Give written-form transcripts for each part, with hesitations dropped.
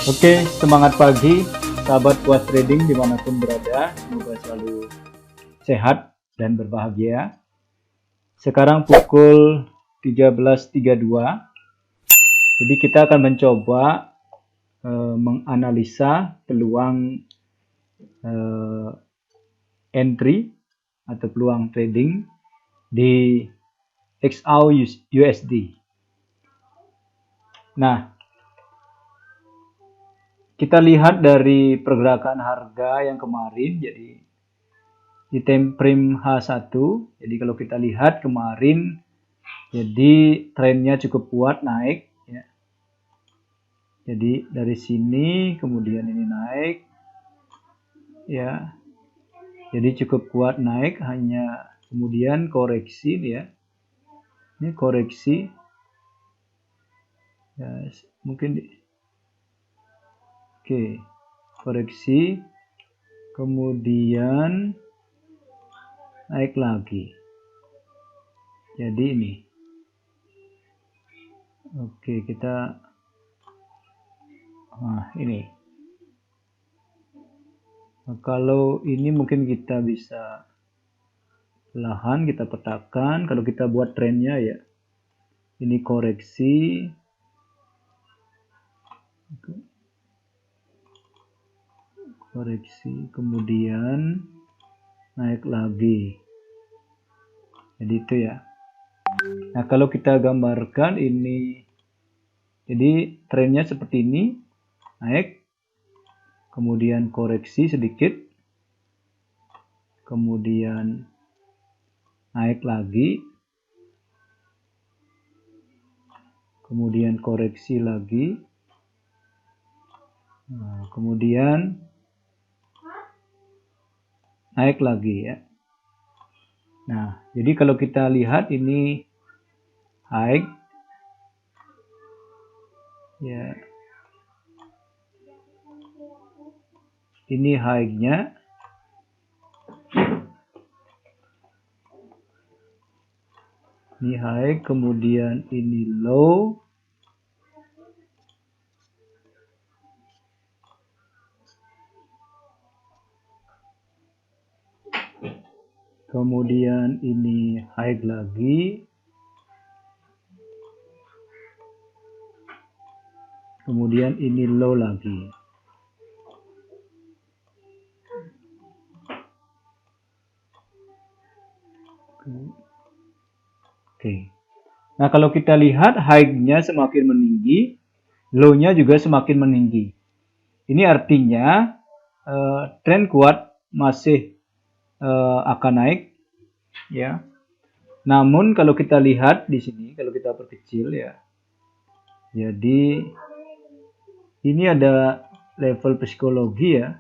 Oke, semangat pagi, sahabat puas trading dimanapun berada. Semoga selalu sehat dan berbahagia. Sekarang pukul 13.32. Jadi kita akan mencoba menganalisa peluang entry atau peluang trading di XAU USD. Nah, kita lihat dari pergerakan harga yang kemarin, jadi di time frame H1, jadi kalau kita lihat kemarin, jadi trennya cukup kuat naik, ya. Jadi dari sini kemudian ini naik, ya. Jadi cukup kuat naik, hanya kemudian koreksi, ya. Ini koreksi, ya, mungkin. Oke, koreksi, kemudian naik lagi. Jadi ini. Oke, kita ini. Nah, kalau ini mungkin kita bisa perlahan kita petakan. Kalau kita buat trennya, ya. Ini koreksi. Koreksi, kemudian naik lagi. Jadi itu, ya. Nah, kalau kita gambarkan ini, jadi trennya seperti ini, naik, kemudian koreksi sedikit, kemudian naik lagi, kemudian koreksi lagi, nah, kemudian naik lagi, ya. Nah, jadi kalau kita lihat ini high, ya, ini high-nya, ini high, kemudian ini low, kemudian ini high lagi, kemudian ini low lagi. Oke. Nah, kalau kita lihat high-nya semakin meninggi, low-nya juga semakin meninggi. Ini artinya tren kuat masih akan naik, ya. Namun kalau kita lihat di sini, kalau kita perkecil, ya. Jadi ini ada level psikologi, ya.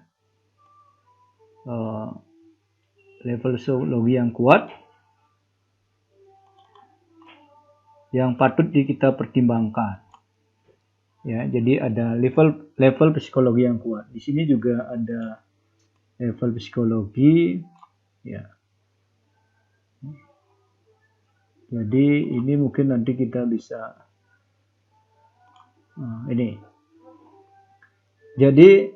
Level psikologi yang kuat, yang patut kita pertimbangkan, ya. Jadi ada level psikologi yang kuat. Di sini juga ada level psikologi, ya. Jadi ini mungkin nanti kita bisa ini. Jadi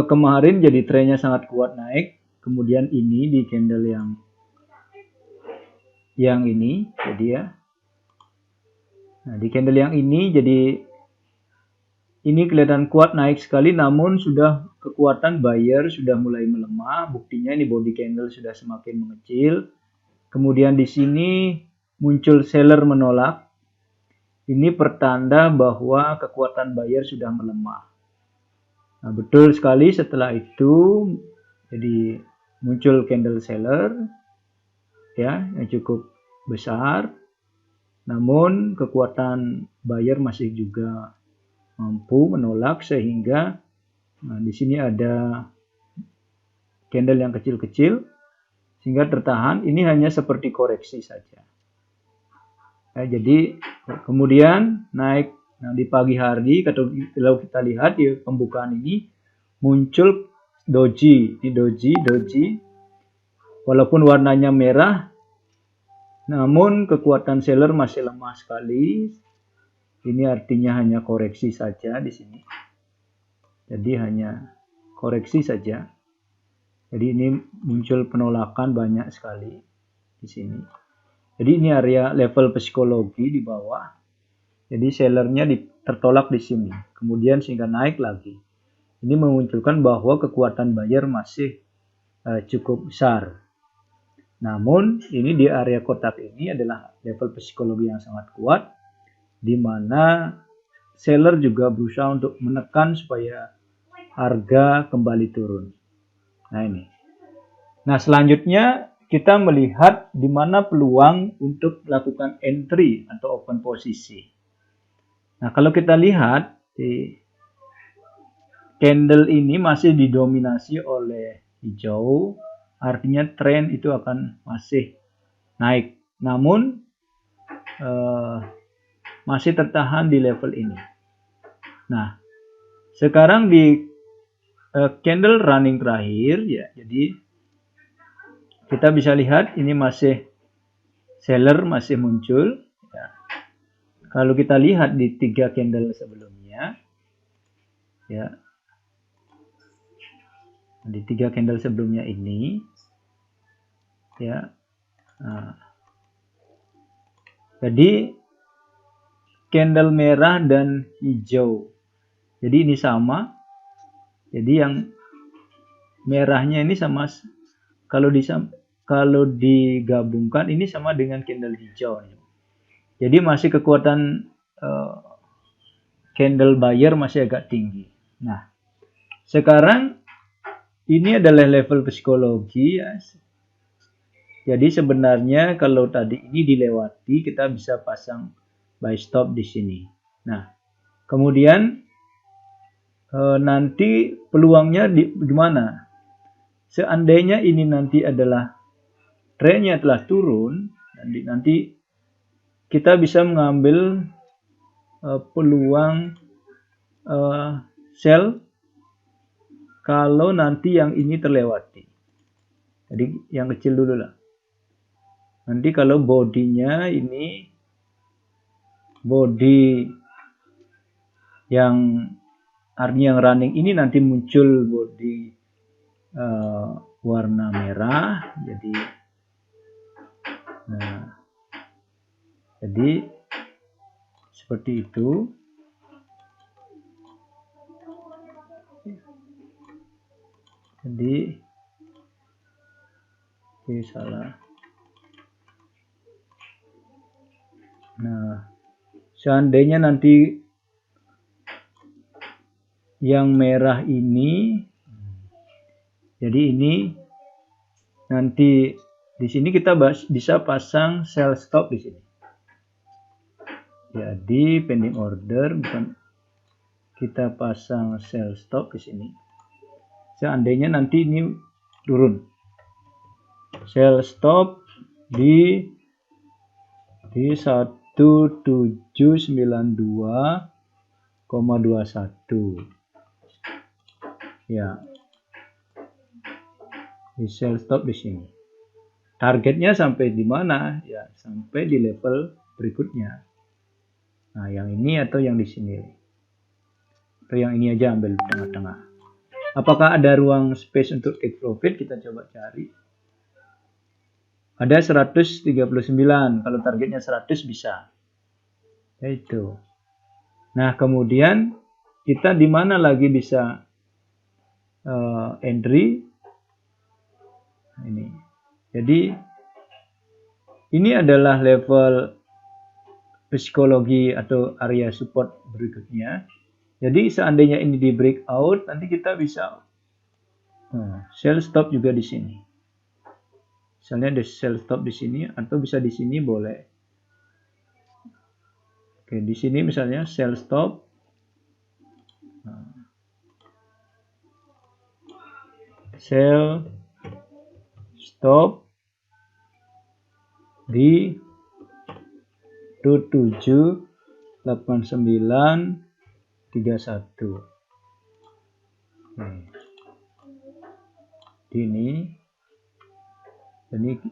kemarin jadi trennya sangat kuat naik, kemudian ini di candle yang ini, jadi, ya. Nah, di candle yang ini, jadi ini kelihatan kuat naik sekali, namun sudah kekuatan buyer sudah mulai melemah. Buktinya ini body candle sudah semakin mengecil. Kemudian di sini muncul seller menolak. Ini pertanda bahwa kekuatan buyer sudah melemah. Nah, betul sekali, setelah itu jadi muncul candle seller, ya, yang cukup besar. Namun kekuatan buyer masih juga mampu menolak, sehingga di sini ada candle yang kecil-kecil sehingga tertahan. Ini hanya seperti koreksi saja. Ya, jadi kemudian naik. Nah, di pagi hari kalau kita lihat di pembukaan ini muncul doji, ini doji, walaupun warnanya merah, namun kekuatan seller masih lemah sekali. Ini artinya hanya koreksi saja di sini. Jadi hanya koreksi saja. Jadi ini muncul penolakan banyak sekali di sini. Jadi ini area level psikologi di bawah. Jadi sellernya tertolak di sini. Kemudian sehingga naik lagi. Ini memunculkan bahwa kekuatan buyer masih cukup besar. Namun ini di area kotak ini adalah level psikologi yang sangat kuat, di mana seller juga berusaha untuk menekan supaya harga kembali turun. Nah ini. Nah selanjutnya kita melihat di mana peluang untuk melakukan entry atau open posisi. Nah kalau kita lihat di candle ini masih didominasi oleh hijau, artinya tren itu akan masih naik. Namun masih tertahan di level ini. Nah, sekarang di candle running terakhir ya, jadi kita bisa lihat ini masih seller masih muncul. Ya. Kalau kita lihat di 3 candle sebelumnya, ya, di 3 candle sebelumnya ini, ya, nah, jadi candle merah dan hijau. Jadi ini sama. Jadi yang merahnya ini sama, kalau digabungkan ini sama dengan candle hijau. Jadi masih kekuatan candle buyer masih agak tinggi. Nah, sekarang ini adalah level psikologi ya. Jadi sebenarnya kalau tadi ini dilewati, kita bisa pasang buy stop di sini. Nah, kemudian nanti peluangnya gimana? Seandainya ini nanti adalah trennya telah turun, nanti kita bisa mengambil peluang sell kalau nanti yang ini terlewati. Jadi yang kecil dulu lah. Nanti kalau bodinya ini body yang artinya yang running ini nanti muncul body warna merah. Jadi seperti itu. Jadi salah. Nah, seandainya nanti yang merah ini, jadi ini nanti di sini kita bisa pasang sell stop di sini. Jadi pending order, bukan, kita pasang sell stop di sini. Seandainya nanti ini turun, sell stop di 1792,21. Ya. Di sell stop di sini. Targetnya sampai di mana? Ya, sampai di level berikutnya. Nah, yang ini atau yang di sini? Atau yang ini aja ambil tengah-tengah. Apakah ada ruang space untuk take profit? Kita coba cari. Ada 139. Kalau targetnya 100 bisa. Ya itu. Nah, kemudian kita di mana lagi bisa entry? Ini. Jadi ini adalah level psikologi atau area support berikutnya. Jadi seandainya ini di breakout, nanti kita bisa sell stop juga di sini. Misalnya ada sell stop di sini atau bisa di sini boleh. Oke, di sini misalnya sell stop. Sell stop di 278931.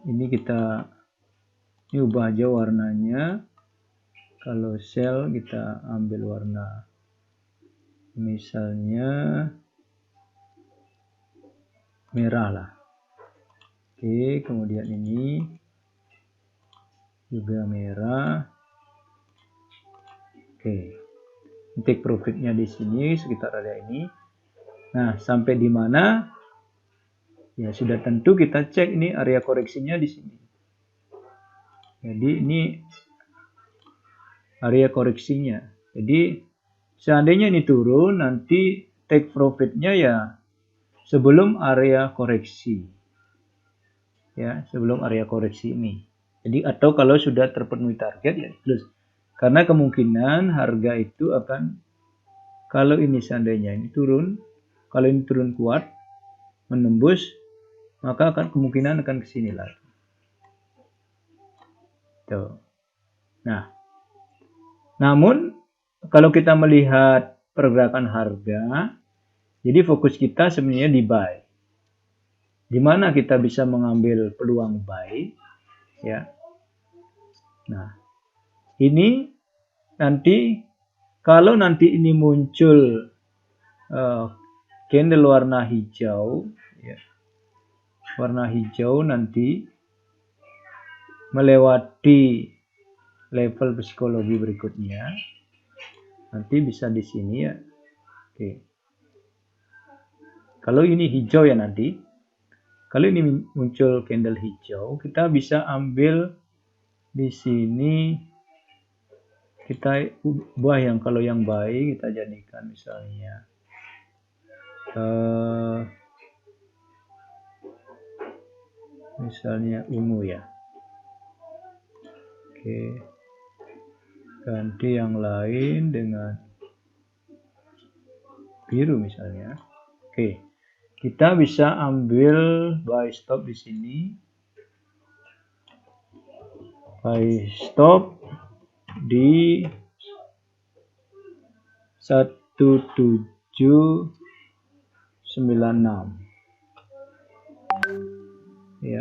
Ini kita ubah aja warnanya. Kalau sell kita ambil warna misalnya merah lah. Oke, kemudian ini juga merah. Oke, take profitnya di sini sekitar area ini. Nah, sampai di mana? Ya sudah tentu kita cek ini area koreksinya di sini. Jadi ini area koreksinya. Jadi seandainya ini turun, nanti take profitnya ya sebelum area koreksi. Ya, sebelum area koreksi ini. Jadi atau kalau sudah terpenuhi target ya plus. Karena kemungkinan harga itu akan, kalau ini seandainya ini turun, kalau ini turun kuat, menembus, maka akan kemungkinan akan ke sini lagi. Tuh. Nah, namun kalau kita melihat pergerakan harga, jadi fokus kita sebenarnya di buy. Di mana kita bisa mengambil peluang buy, ya. Nah, ini nanti kalau nanti ini muncul candle warna hijau, ya, warna hijau nanti melewati level psikologi berikutnya, nanti bisa di sini ya. Oke. Kalau ini hijau ya nanti, kalau ini muncul candle hijau, kita bisa ambil di sini. Kita ubah yang kalau yang baik kita jadikan misalnya ungu ya. Oke, ganti yang lain dengan biru misalnya. Oke, kita bisa ambil buy stop di sini. Buy stop di 1796 ya.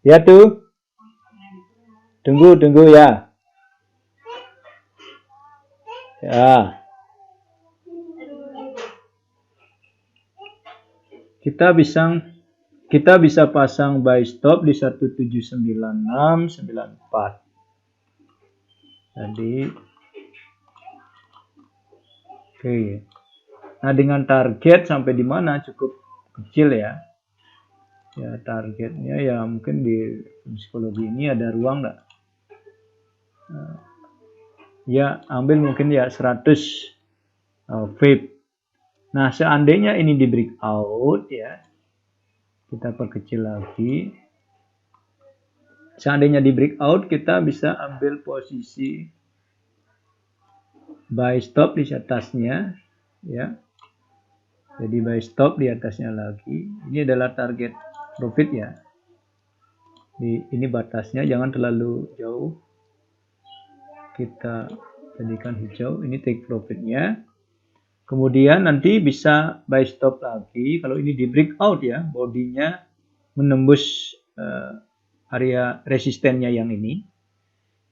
Ya tuh, tunggu ya. Ya, kita bisa pasang buy stop di 1796.94. Jadi oke. Nah, dengan target sampai di mana cukup kecil ya. Ya, targetnya ya mungkin di psikologi ini ada ruang enggak? Ya, ambil mungkin ya 100 VIP. Nah, seandainya ini di breakout ya, kita perkecil lagi. Seandainya di breakout, kita bisa ambil posisi buy stop di atasnya ya. Jadi buy stop di atasnya lagi. Ini adalah target profit ya. Ini batasnya, jangan terlalu jauh. Kita jadikan hijau. Ini take profitnya. Kemudian nanti bisa buy stop lagi. Kalau ini di breakout ya, bodinya menembus area resistennya yang ini.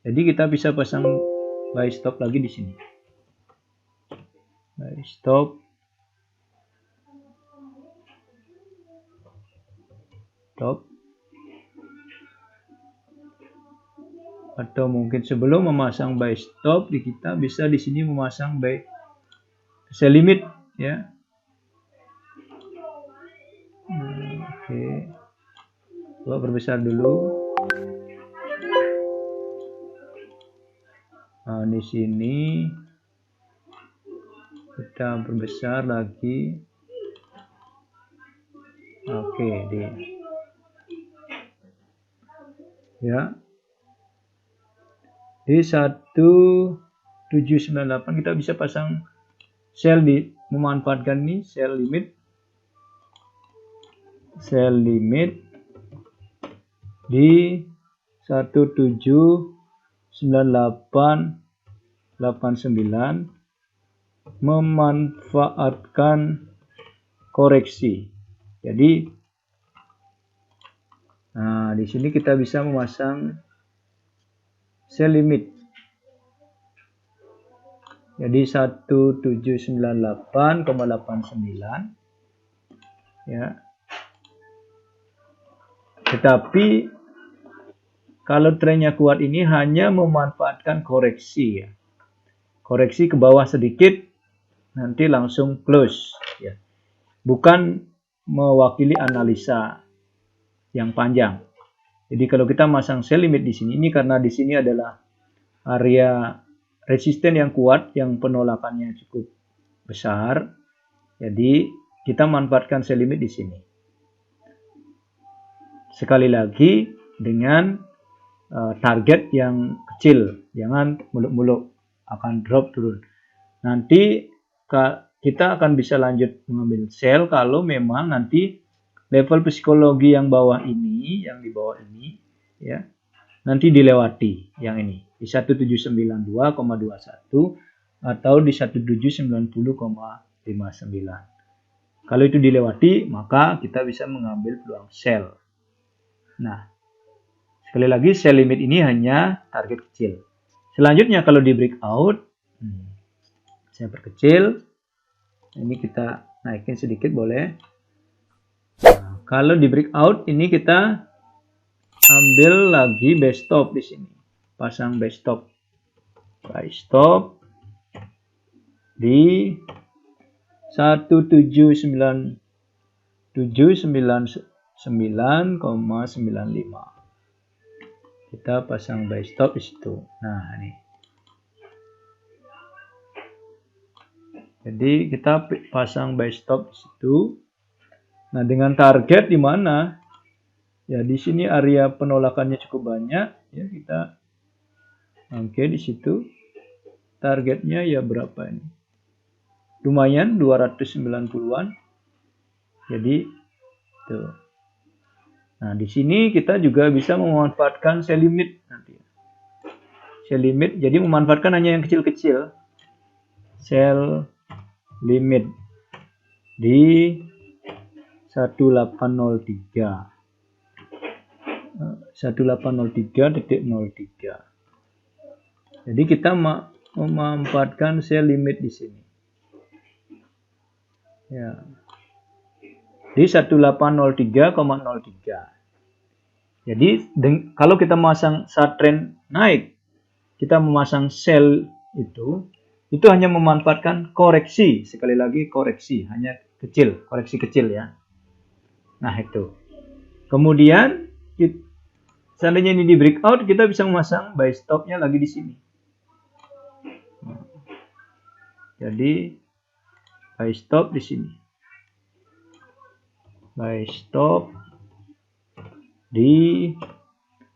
Jadi kita bisa pasang buy stop lagi di sini. Buy stop. Stop. Atau mungkin sebelum memasang buy stop, kita bisa di sini memasang buy sell limit ya. Oke. Coba perbesar dulu. Nah, di sini kita perbesar lagi. Oke, ya. Di 1798 kita bisa pasang sell memanfaatkan ini sell limit di 179889 memanfaatkan koreksi. Jadi nah, di sini kita bisa memasang sell limit Jadi 1798,89 ya. Tetapi kalau trennya kuat ini hanya memanfaatkan koreksi ya. Koreksi ke bawah sedikit nanti langsung close ya. Bukan mewakili analisa yang panjang. Jadi kalau kita masang sell limit di sini, ini karena di sini adalah area resisten yang kuat, yang penolakannya cukup besar. Jadi kita manfaatkan sell limit di sini. Sekali lagi dengan target yang kecil, jangan muluk-muluk akan drop turun. Nanti kita akan bisa lanjut mengambil sell kalau memang nanti level psikologi yang bawah ini, yang di bawah ini ya, nanti dilewati yang ini di 1792,21 atau di 1790,59. Kalau itu dilewati, maka kita bisa mengambil peluang sell. Nah, sekali lagi sell limit ini hanya target kecil. Selanjutnya kalau di breakout, saya perkecil. Ini kita naikin sedikit boleh. Nah, kalau di breakout ini kita ambil lagi buy stop di sini. Pasang buy stop. Buy stop di 1799,95. Kita pasang buy stop di situ. Nah, ini. Jadi kita pasang buy stop di situ. Nah, dengan target di mana? Ya, di sini area penolakannya cukup banyak. Ya, kita oke di situ. Targetnya ya berapa ini? Lumayan 290-an. Jadi tuh. Nah, di sini kita juga bisa memanfaatkan sell limit nanti. Sell limit, jadi memanfaatkan hanya yang kecil-kecil. Sell limit di 1803. 1803.03. Jadi kita memanfaatkan sell limit di sini. Ya. Di 1803,03. Jadi kalau kita memasang saat tren naik, kita memasang sell itu hanya memanfaatkan koreksi. Sekali lagi koreksi, hanya kecil, koreksi kecil ya. Nah, itu. Kemudian seandainya ini di breakout, kita bisa memasang buy stop-nya lagi di sini. Jadi buy stop di sini. Buy stop di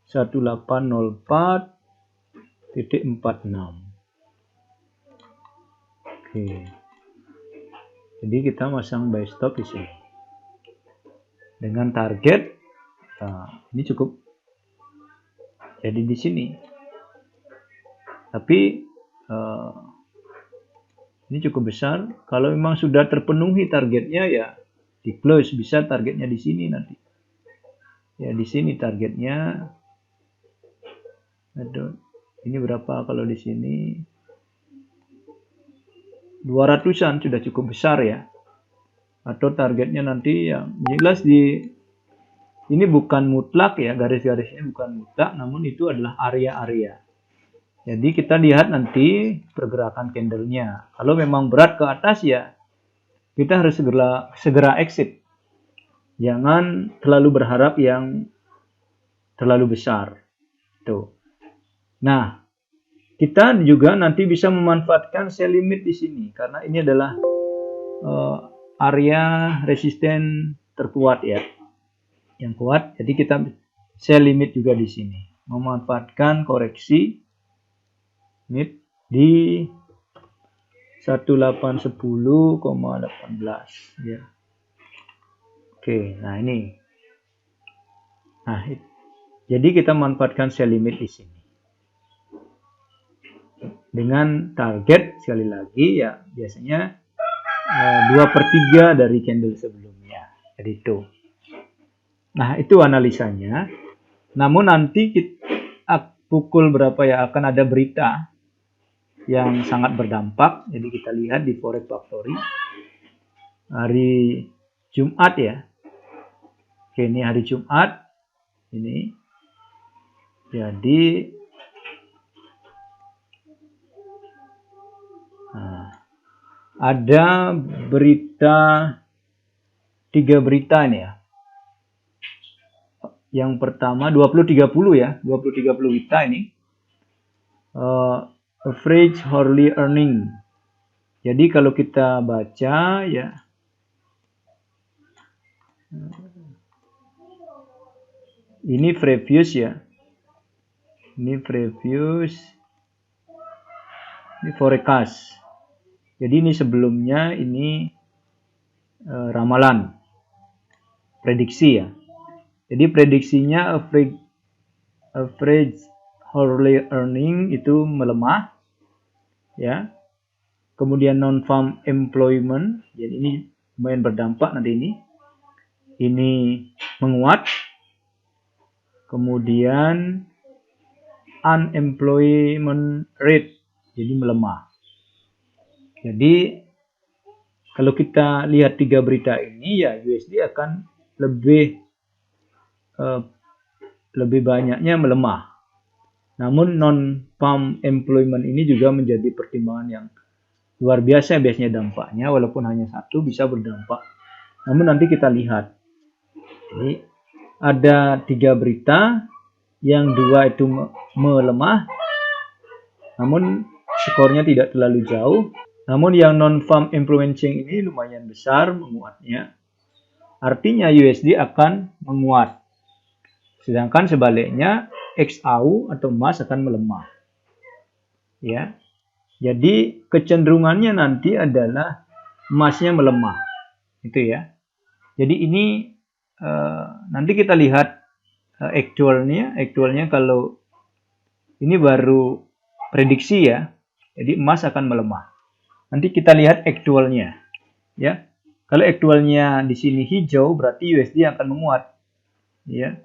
1804.46. Oke. Jadi kita masang buy stop di sini. Dengan target ini cukup jadi di sini. Tapi ini cukup besar. Kalau memang sudah terpenuhi targetnya ya di close, bisa targetnya di sini nanti. Ya di sini targetnya. Aduh, ini berapa kalau di sini? 200-an sudah cukup besar ya. Atau targetnya nanti yang jelas ini bukan mutlak ya, garis-garisnya bukan mutlak, namun itu adalah area-area. Jadi kita lihat nanti pergerakan candlenya. Kalau memang berat ke atas ya kita harus segera exit. Jangan terlalu berharap yang terlalu besar. Tuh. Nah, kita juga nanti bisa memanfaatkan sell limit di sini karena ini adalah area resisten terkuat ya. Yang kuat. Jadi kita sell limit juga di sini. Memanfaatkan koreksi limit di 1810,18 ya. Oke, nah ini. Nah, jadi kita manfaatkan sell limit di sini. Dengan target sekali lagi ya biasanya 2/3 dari candle sebelumnya. Jadi itu. Nah, itu analisanya. Namun nanti pukul berapa ya akan ada berita yang sangat berdampak. Jadi kita lihat di Forex Factory hari Jumat ya. Oke, ini hari Jumat ini. Jadi ada berita, 3 berita ini ya. Yang pertama 20-30 ya, 20-30 berita ini. Average hourly earning. Jadi kalau kita baca ya, ini previous ya. Ini previous. Ini forecast. Jadi ini sebelumnya, ini ramalan. Prediksi ya. Jadi prediksinya average hourly earning itu melemah ya. Kemudian non-farm employment, jadi ini lumayan berdampak nanti ini. Ini menguat. Kemudian unemployment rate, jadi melemah. Jadi kalau kita lihat 3 berita ini ya, USD akan lebih banyaknya melemah. Namun non-farm employment ini juga menjadi pertimbangan yang luar biasa biasanya dampaknya, walaupun hanya satu bisa berdampak. Namun nanti kita lihat. Jadi ada 3 berita, yang 2 itu melemah, namun skornya tidak terlalu jauh. Namun yang non-farm employment change ini lumayan besar menguatnya. Artinya USD akan menguat. Sedangkan sebaliknya XAU atau emas akan melemah. Ya. Jadi kecenderungannya nanti adalah emasnya melemah. Itu ya. Jadi ini nanti kita lihat actualnya. Actualnya kalau ini baru prediksi ya. Jadi emas akan melemah. Nanti kita lihat actualnya. Ya. Kalau aktualnya di sini hijau, berarti USD akan menguat. Ya.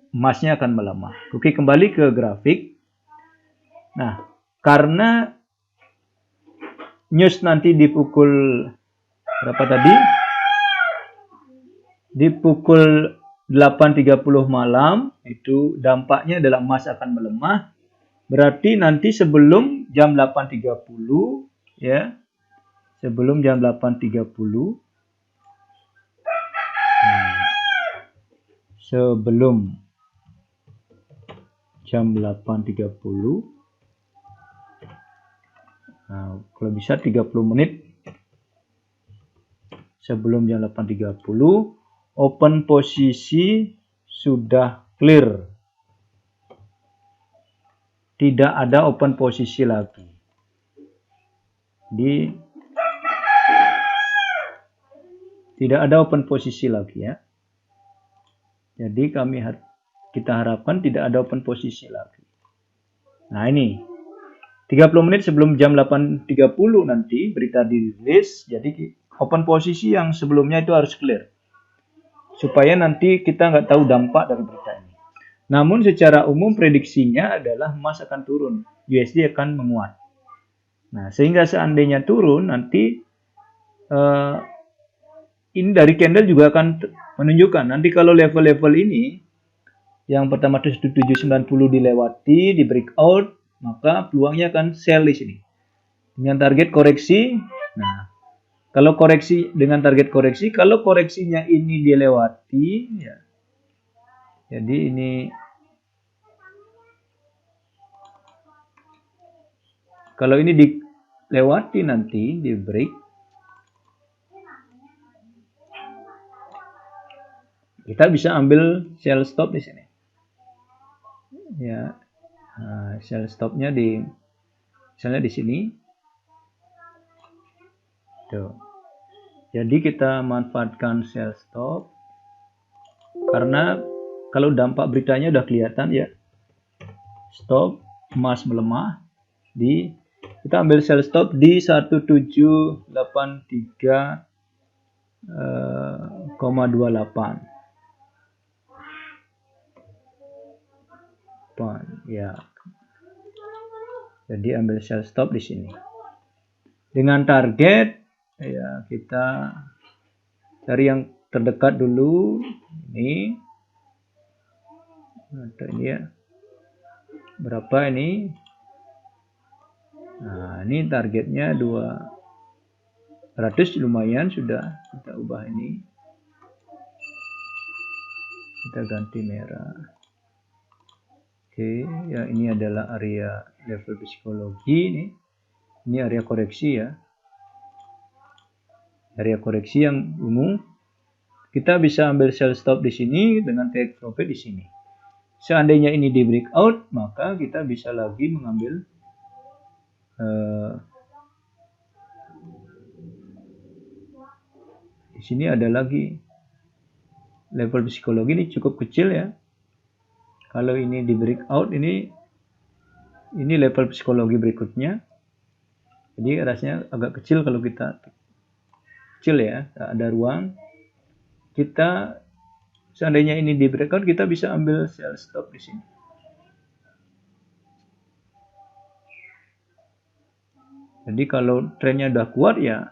Emasnya akan melemah. Oke, kembali ke grafik. Nah, karena news nanti di pukul berapa tadi? Di pukul 8.30 malam, itu dampaknya adalah emas akan melemah. Berarti nanti sebelum jam 8.30 ya. Sebelum jam 8.30, sebelum jam 8.30, nah, kalau bisa 30 menit sebelum jam 8.30, open posisi sudah clear. Tidak ada open posisi lagi. Tidak ada open posisi lagi ya. Jadi kita harapkan tidak ada open posisi lagi. Nah ini 30 menit sebelum jam 8.30 nanti berita dirilis. Jadi open posisi yang sebelumnya itu harus clear. Supaya nanti kita nggak tahu dampak dari berita ini. Namun secara umum prediksinya adalah emas akan turun. USD akan menguat. Nah sehingga seandainya turun nanti ini dari candle juga akan menunjukkan. Nanti kalau level-level ini, yang pertama 1790 dilewati, di breakout, maka peluangnya akan sell di sini. Dengan target koreksi. Nah, kalau koreksi dengan target koreksi, kalau koreksinya ini dilewati, ya. Jadi ini, kalau ini dilewati nanti, di break, kita bisa ambil sell stop di sini. Ya, sell stopnya misalnya di sini. Tuh. Jadi kita manfaatkan sell stop karena kalau dampak beritanya udah kelihatan ya. Stop emas melemah kita ambil sell stop di 1783,28. Ya. Jadi ambil sell stop di sini. Dengan target ya kita cari yang terdekat dulu. Ini. Atau ini ya. Berapa ini? Nah, ini targetnya 200, lumayan sudah. Kita ubah ini. Kita ganti merah. Oke, ya ini adalah area level psikologi nih. Ini area koreksi ya. Area koreksi yang ungu. Kita bisa ambil sell stop di sini dengan take profit di sini. Seandainya ini di breakout, maka kita bisa lagi mengambil di sini ada lagi level psikologi, ini cukup kecil ya. Kalau ini di breakout, ini level psikologi berikutnya. Jadi rasanya agak kecil kalau kita kecil ya, ada ruang. Kita seandainya ini di breakout, kita bisa ambil sell stop di sini. Jadi kalau trennya udah kuat ya,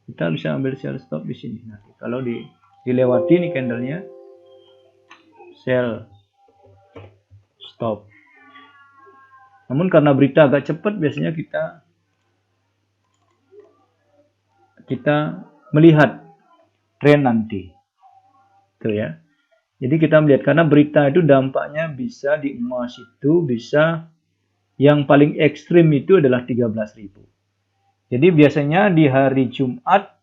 kita bisa ambil sell stop di sini. Nanti kalau dilewati nih candlenya, sell stop. Namun karena berita agak cepat, biasanya kita melihat tren nanti. Tuh ya. Jadi kita melihat karena berita itu dampaknya bisa di emas itu bisa yang paling ekstrim itu adalah 13.000. Jadi biasanya di hari Jumat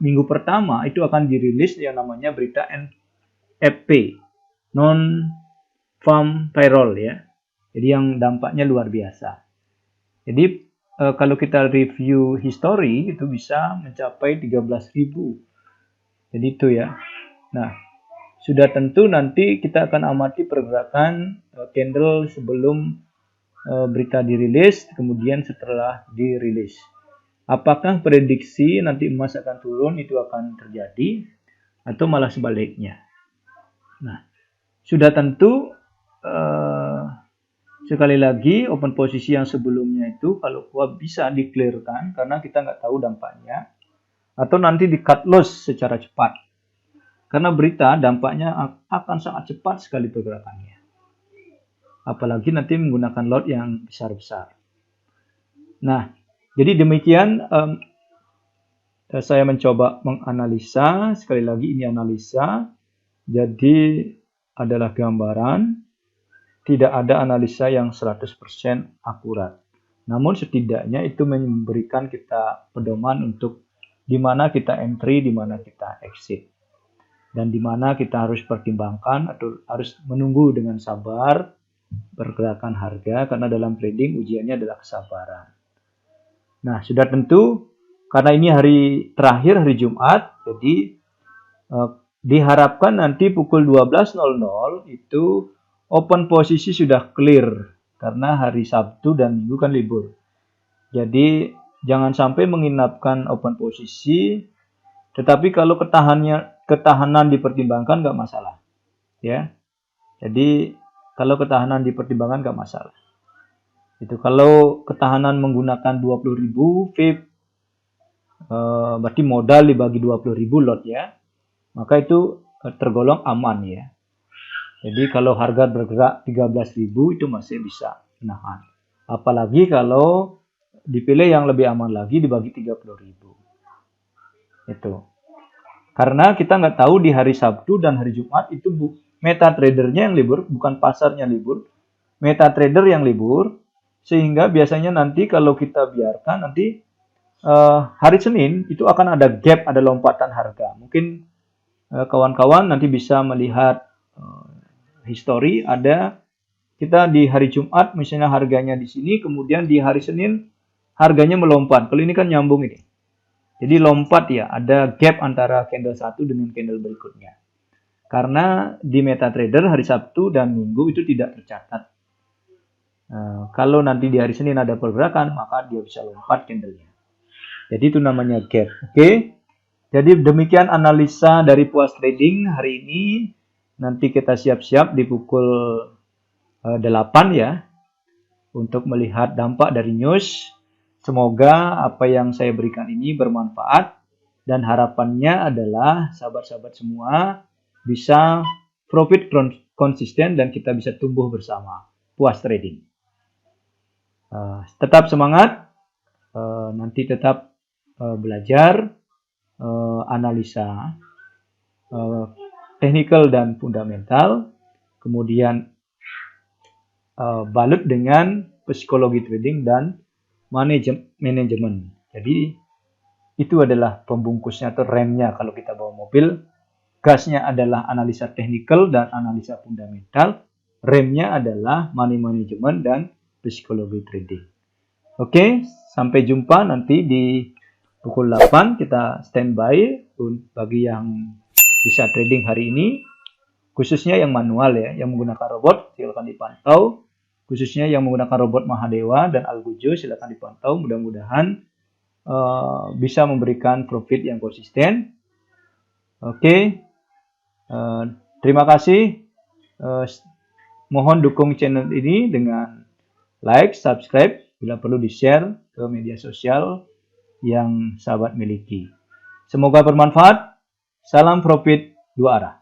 minggu pertama itu akan dirilis yang namanya berita NFP, non farm payroll ya. Jadi yang dampaknya luar biasa. Jadi kalau kita review history itu bisa mencapai 13.000. Jadi itu ya. Nah, sudah tentu nanti kita akan amati pergerakan candle sebelum berita dirilis, kemudian setelah dirilis. Apakah prediksi nanti emas akan turun itu akan terjadi atau malah sebaliknya? Nah, sudah tentu sekali lagi open posisi yang sebelumnya itu kalau kuat bisa di-clearkan karena kita nggak tahu dampaknya, atau nanti di cut loss secara cepat karena berita dampaknya akan sangat cepat sekali pergerakannya, apalagi nanti menggunakan lot yang besar-besar. Nah, jadi demikian saya mencoba menganalisa, sekali lagi ini analisa, jadi adalah gambaran. Tidak ada analisa yang 100% akurat. Namun setidaknya itu memberikan kita pedoman untuk di mana kita entry, di mana kita exit. Dan di mana kita harus pertimbangkan atau harus menunggu dengan sabar pergerakan harga karena dalam trading ujiannya adalah kesabaran. Nah, sudah tentu karena ini hari terakhir, hari Jumat, jadi diharapkan nanti pukul 12.00 itu open posisi sudah clear karena hari Sabtu dan Minggu kan libur. Jadi jangan sampai menginapkan open posisi, tetapi kalau ketahanan dipertimbangkan nggak masalah, ya. Jadi kalau ketahanan dipertimbangkan nggak masalah. Itu kalau ketahanan menggunakan 20.000 VIP, berarti modal dibagi 20.000 lot ya, maka itu tergolong aman ya. Jadi kalau harga bergerak 13.000 itu masih bisa menahan. Apalagi kalau dipilih yang lebih aman lagi dibagi 30.000. Itu. Karena kita nggak tahu di hari Sabtu dan hari Jumat itu meta tradernya yang libur, bukan pasarnya libur. Meta trader yang libur, sehingga biasanya nanti kalau kita biarkan nanti hari Senin itu akan ada gap, ada lompatan harga. Mungkin kawan-kawan nanti bisa melihat history, ada kita di hari Jumat misalnya harganya di sini, kemudian di hari Senin harganya melompat. Kalau ini kan nyambung ini. Jadi lompat ya, ada gap antara candle satu dengan candle berikutnya. Karena di MetaTrader hari Sabtu dan Minggu itu tidak tercatat. Kalau nanti di hari Senin ada pergerakan, maka dia bisa lompat candlenya. Jadi itu namanya gap. Oke. Jadi demikian analisa dari Puas Trading hari ini. Nanti kita siap-siap di pukul 8 ya. untuk melihat dampak dari news. Semoga apa yang saya berikan ini bermanfaat dan harapannya adalah sahabat-sahabat semua bisa profit konsisten dan kita bisa tumbuh bersama. Puas trading. Tetap semangat, nanti tetap belajar analisa technical dan fundamental, kemudian balut dengan psikologi trading dan manajemen. Jadi itu adalah pembungkusnya atau remnya kalau kita bawa mobil. Gasnya adalah analisa technical dan analisa fundamental. Remnya adalah money management dan psikologi trading. Oke, sampai jumpa nanti di pukul 8 kita standby bagi yang bisa trading hari ini. Khususnya yang manual ya, yang menggunakan robot silakan dipantau. Khususnya yang menggunakan robot Mahadewa dan Algujo silakan dipantau. Mudah-mudahan bisa memberikan profit yang konsisten. Oke. Terima kasih. Mohon dukung channel ini dengan like, subscribe, bila perlu di-share ke media sosial yang sahabat miliki. Semoga bermanfaat. Salam profit dua arah.